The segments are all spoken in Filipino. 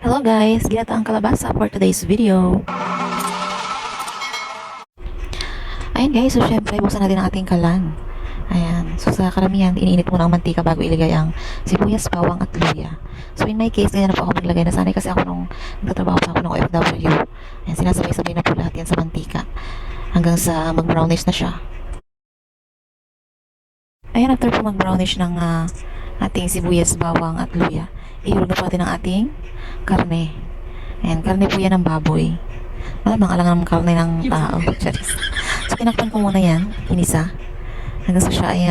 Hello guys, ginataang kalabasa for today's video. Ayan guys, so syempre buksan natin ang ating kalan. Ayan, so sa karamihan, iniinit muna ang mantika bago ilagay ang sibuyas, bawang at luya. So in my case, ganyan na po ako maglagay. Nasanay kasi ako nung nagtatrabaho pa ako ng OFW. Ayan, sinasabay-sabay na po lahat yan sa mantika hanggang sa mag-brownish na siya. Ayan, after po mag-brownish ng ating sibuyas, bawang at luya, ihulog na po natin ang ating karne. Ayan, karne po yan ng baboy. Malamang alang ng karne ng tao. So, tinakpan ko muna yan, inisa. Hanggang sa siya ay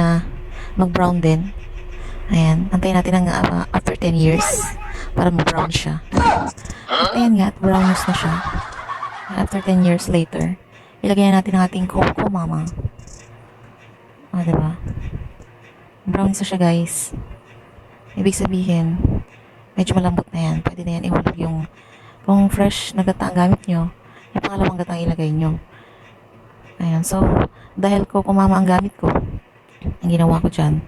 mag-brown din. Ayan, antayin natin ng after 10 years para mag-brown siya. At ayan nga, brownish na siya. After 10 years later, ilagay na natin ang ating coco, mama. Diba? Brown na siya, guys. Ibig sabihin, medyo malambot na yan. Pwede na yan ihulog yung kung fresh na gata ang gamit nyo, yung pangalawang gata ang ilagay nyo. Ayan, so, dahil ko kumama ang gamit ko, ang ginawa ko dyan,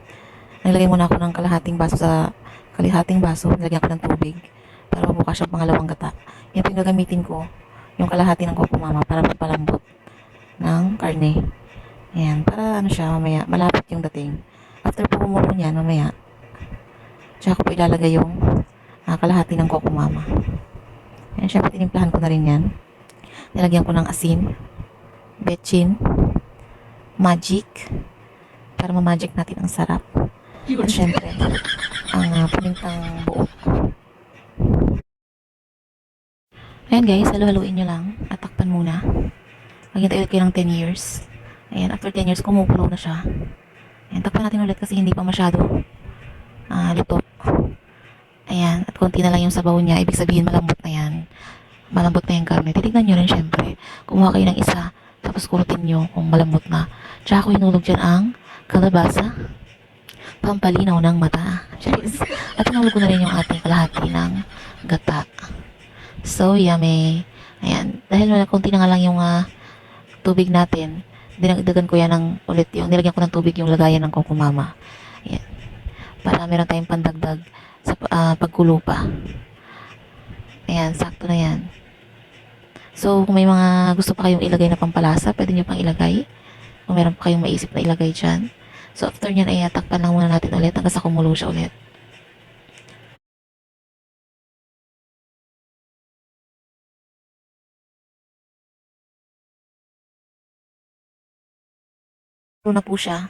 naglagay muna ako ng kalahating baso, nilagyan ko ng tubig, para mabuka siya pangalawang gata. Yan po yung gagamitin ko, yung kalahati ng kukumama, para magpalambot ng karne. Ayan, para ano siya, mamaya, malapit yung dating. After po kumulo niyan, mamaya, tsaka ko po ilalagay yung kalahati ng kukumama. Ayan, syempre tinimplahan ko na rin yan. Nilagyan ko ng asin, betchin, magic, para ma-magic natin ang sarap. At syempre, ang pamintang buo. Ayan guys, halu-haluin nyo lang at takpan muna. Maghintay ulit kayo ng 10 years. Ayan, after 10 years, kumukulo na siya. Ayan, takpan natin ulit kasi hindi pa masyado luto. Ayan, at konti na lang yung sabaw niya. Ibig sabihin, malambot na yan. Malambot na yung karne. Titignan nyo rin syempre. Kumuha kayo ng isa, tapos kurutin nyo kung malambot na. Tsaka ko hinulog dyan ang kalabasa. Pampalinaw ng mata. Cheers. At hinulog ko na rin yung ating kalahati ng gata. So, yummy. Ayan. Dahil konti na nga lang yung tubig natin, dinagdagan ko yan ng ulit yung, nilagyan ko ng tubig yung lagayan ng kukumama. Ayan. Para meron tayong pandagdag sa pagkulo pa. Ayan, sakto na yan. So, kung may mga gusto pa kayong ilagay na pampalasa, pwede nyo pang ilagay. Kung meron pa kayong maisip na ilagay dyan. So, after nyan ay takpan lang muna natin ulit hanggang sa kumulo siya ulit. Kumulo na po siya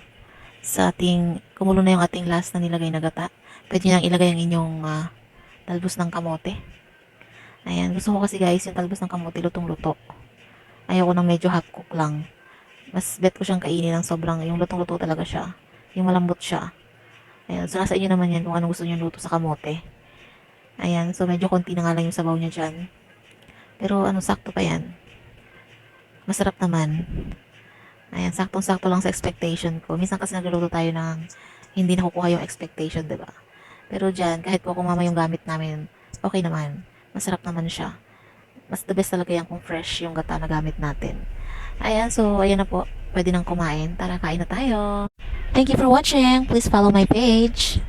sa ating, kumulo na yung ating last na nilagay na gata. Pwede nyo lang ilagay ang inyong talbos ng kamote. Ayan, gusto ko kasi guys, yung talbos ng kamote lutong-luto. Ayoko nang medyo half cook lang. Mas bet ko siyang kainin ng sobrang, yung lutong-luto talaga siya. Yung malambot siya. Ayan, so nasa inyo naman yan kung anong gusto nyo luto sa kamote. Ayan, so medyo konti na nga lang yung sabaw niya dyan. Pero sakto pa yan. Masarap naman. Ayan, saktong-sakto lang sa expectation ko. Minsan kasi nagluluto tayo ng hindi nakukuha yung expectation, diba? Pero dyan, kahit po kumama yung gamit namin, okay naman. Masarap naman siya. Mas the best talaga yan kung fresh yung gata na gamit natin. Ayan, so ayan na po. Pwede nang kumain. Tara, kain na tayo. Thank you for watching. Please follow my page.